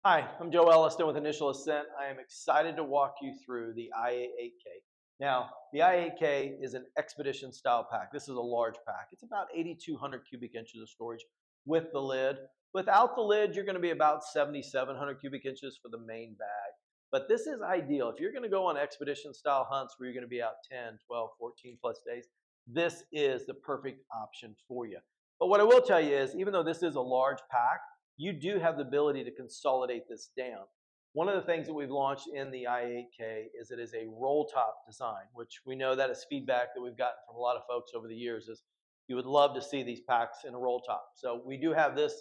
Hi, I'm Joe Elliston with Initial Ascent. I am excited to walk you through the IA8K. Now, the IA8K is an expedition style pack. This is a large pack. It's about 8,200 cubic inches of storage with the lid. Without the lid, you're going to be about 7,700 cubic inches for the main bag. But this is ideal. If you're going to go on expedition style hunts where you're going to be out 10, 12, 14 plus days, this is the perfect option for you. But what I will tell you is, even though this is a large pack, you do have the ability to consolidate this down. One of the things that we've launched in the i8K is it is a roll top design, which we know that is feedback that we've gotten from a lot of folks over the years is you would love to see these packs in a roll top. So we do have this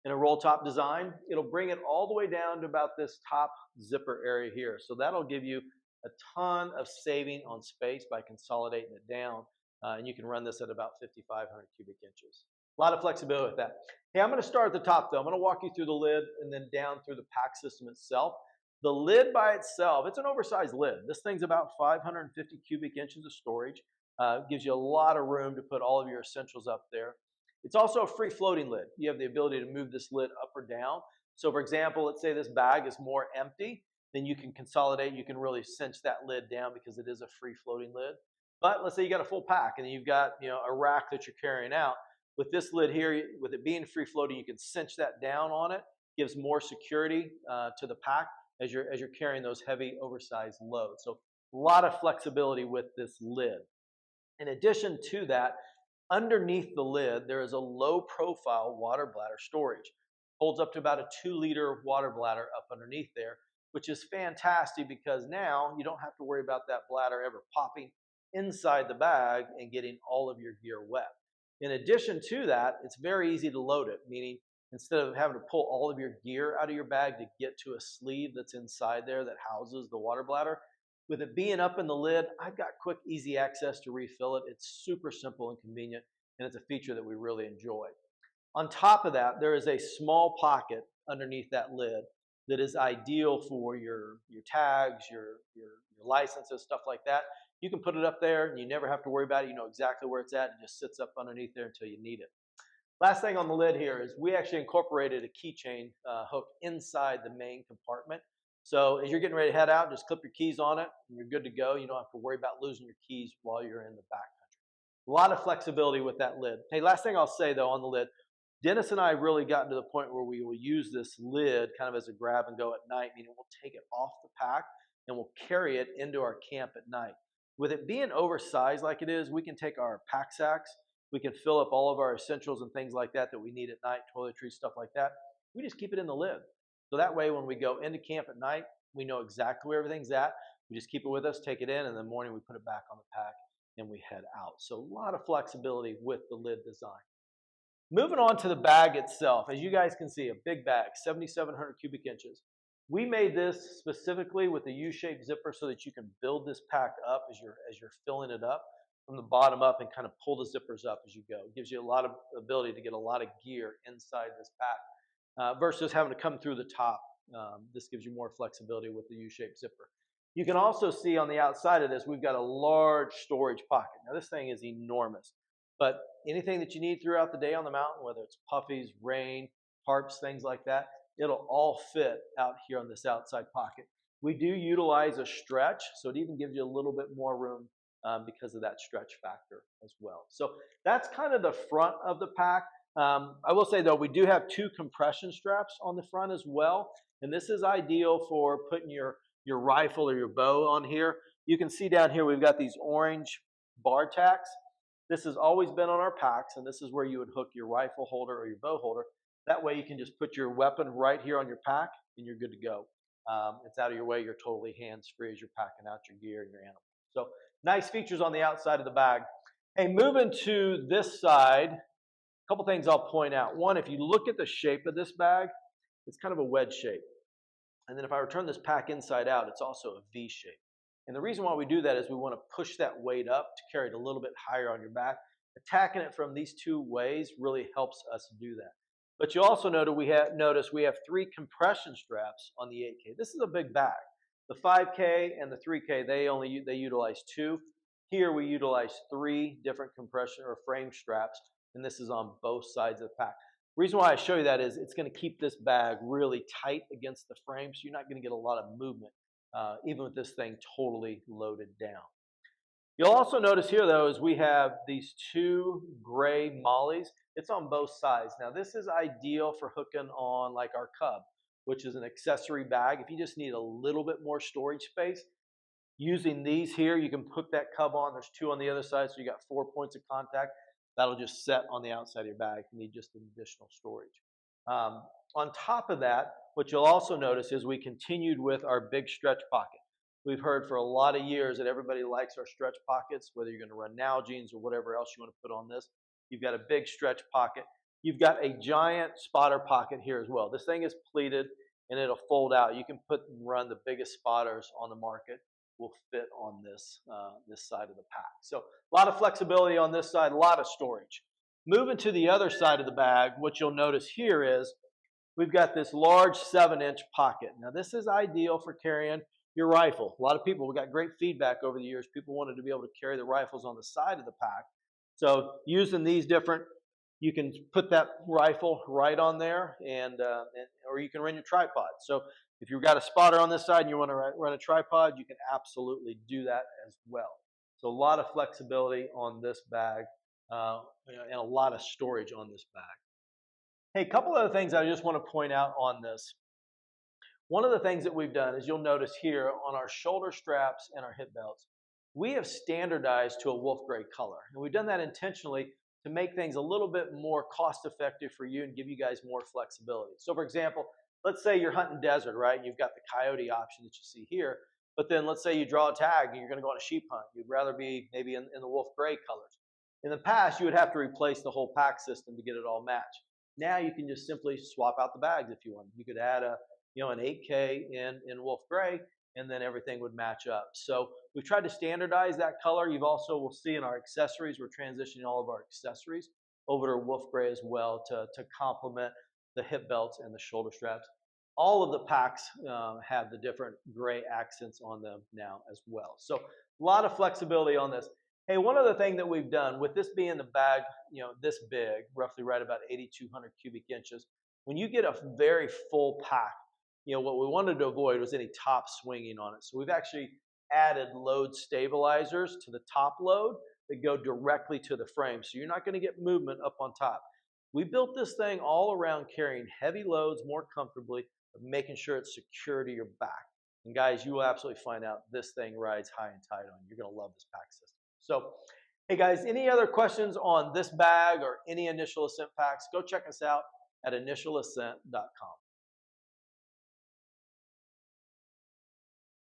in a roll top design. It'll bring it all the way down to about this top zipper area here. So that'll give you a ton of saving on space by consolidating it down. And you can run this at about 5,500 cubic inches. A lot of flexibility with that. Hey, I'm going to start at the top though. I'm going to walk you through the lid and then down through the pack system itself. The lid by itself, it's an oversized lid. This thing's about 550 cubic inches of storage. Gives you a lot of room to put all of your essentials up there. It's also a free floating lid. You have the ability to move this lid up or down. So for example, let's say this bag is more empty, then you can consolidate, you can really cinch that lid down because it is a free floating lid. But let's say you got a full pack and you've got a rack that you're carrying out. With this lid here, with it being free floating, you can cinch that down on it. Gives more security to the pack as you're carrying those heavy, oversized loads. So a lot of flexibility with this lid. In addition to that, underneath the lid, there is a low-profile water bladder storage. Holds up to about a 2-liter water bladder up underneath there, which is fantastic because now you don't have to worry about that bladder ever popping inside the bag and getting all of your gear wet. In addition to that, it's very easy to load it, meaning instead of having to pull all of your gear out of your bag to get to a sleeve that's inside there that houses the water bladder, with it being up in the lid, I've got quick, easy access to refill it. It's super simple and convenient, and it's a feature that we really enjoy. On top of that, there is a small pocket underneath that lid that is ideal for your tags, your licenses, stuff like that. You can put it up there and you never have to worry about it. You know exactly where it's at. It just sits up underneath there until you need it. Last thing on the lid here is we actually incorporated a keychain hook inside the main compartment. So as you're getting ready to head out, just clip your keys on it and you're good to go. You don't have to worry about losing your keys while you're in the backcountry. A lot of flexibility with that lid. Hey, last thing I'll say though on the lid, Dennis and I have really gotten to the point where we will use this lid kind of as a grab and go at night, meaning we'll take it off the pack and we'll carry it into our camp at night. With it being oversized like it is, we can take our pack sacks, we can fill up all of our essentials and things like that that we need at night, toiletries, stuff like that. We just keep it in the lid. So that way when we go into camp at night, we know exactly where everything's at. We just keep it with us, take it in, and in the morning we put it back on the pack and we head out. So a lot of flexibility with the lid design. Moving on to the bag itself, as you guys can see, a big bag, 7,700 cubic inches. We made this specifically with a U-shaped zipper so that you can build this pack up as you're filling it up from the bottom up and kind of pull the zippers up as you go. It gives you a lot of ability to get a lot of gear inside this pack versus having to come through the top. This gives you more flexibility with the U-shaped zipper. You can also see on the outside of this, we've got a large storage pocket. Now this thing is enormous. But anything that you need throughout the day on the mountain, whether it's puffies, rain, tarps, things like that, it'll all fit out here on this outside pocket. We do utilize a stretch, so it even gives you a little bit more room because of that stretch factor as well. So that's kind of the front of the pack. I will say though, we do have 2 compression straps on the front as well. And this is ideal for putting your rifle or your bow on here. You can see down here, we've got these orange bar tacks. This has always been on our packs, and this is where you would hook your rifle holder or your bow holder. That way you can just put your weapon right here on your pack, and you're good to go. It's out of your way. You're totally hands-free as you're packing out your gear and your animal. So nice features on the outside of the bag. Hey, moving to this side, a couple things I'll point out. One, if you look at the shape of this bag, it's kind of a wedge shape. And then if I return this pack inside out, it's also a V shape. And the reason why we do that is we want to push that weight up to carry it a little bit higher on your back. Attacking it from these 2 ways really helps us do that. But you also notice we have 3 compression straps on the 8K. This is a big bag. The 5K and the 3K, they utilize 2. Here we utilize 3 different compression or frame straps, and this is on both sides of the pack. Reason why I show you that is it's going to keep this bag really tight against the frame, so you're not going to get a lot of movement, even with this thing totally loaded down. You'll also notice here, though, is we have these two gray mollies. It's on both sides. Now, this is ideal for hooking on like our Cub, which is an accessory bag. If you just need a little bit more storage space, using these here, you can hook that Cub on. There's two on the other side, so you got 4 points of contact. That'll just set on the outside of your bag if you need just additional storage. On top of that, what you'll also notice is we continued with our big stretch pocket. We've heard for a lot of years that everybody likes our stretch pockets, whether you're going to run Nalgene's or whatever else you want to put on this. You've got a big stretch pocket. You've got a giant spotter pocket here as well. This thing is pleated and it'll fold out. You can put and run the biggest spotters on the market will fit on this side of the pack. So a lot of flexibility on this side, a lot of storage. Moving to the other side of the bag, what you'll notice here is we've got this large 7-inch pocket. Now this is ideal for carrying your rifle. A lot of people, we got great feedback over the years. People wanted to be able to carry the rifles on the side of the pack. So using these different, you can put that rifle right on there, or you can run your tripod. So if you've got a spotter on this side and you want to run a tripod, you can absolutely do that as well. So a lot of flexibility on this bag, and a lot of storage on this bag. Hey, a couple other things I just want to point out on this. One of the things that we've done is you'll notice here on our shoulder straps and our hip belts, we have standardized to a wolf gray color. And we've done that intentionally to make things a little bit more cost effective for you and give you guys more flexibility. So for example, let's say you're hunting desert, right? And you've got the coyote option that you see here. But then let's say you draw a tag and you're going to go on a sheep hunt. You'd rather be maybe in the wolf gray colors. In the past, you would have to replace the whole pack system to get it all matched. Now you can just simply swap out the bags if you want. You could add an 8K in wolf gray, and then everything would match up. So we've tried to standardize that color. You've also will see in our accessories, we're transitioning all of our accessories over to wolf gray as well to complement the hip belts and the shoulder straps. All of the packs have the different gray accents on them now as well. So a lot of flexibility on this. Hey, one other thing that we've done with this being the bag, this big, roughly right about 8,200 cubic inches, when you get a very full pack, what we wanted to avoid was any top swinging on it. So we've actually added load stabilizers to the top load that go directly to the frame. So you're not going to get movement up on top. We built this thing all around carrying heavy loads more comfortably, but making sure it's secure to your back. And guys, you will absolutely find out this thing rides high and tight on you. You're going to love this pack system. So, hey guys, any other questions on this bag or any initial ascent packs, go check us out at initialascent.com.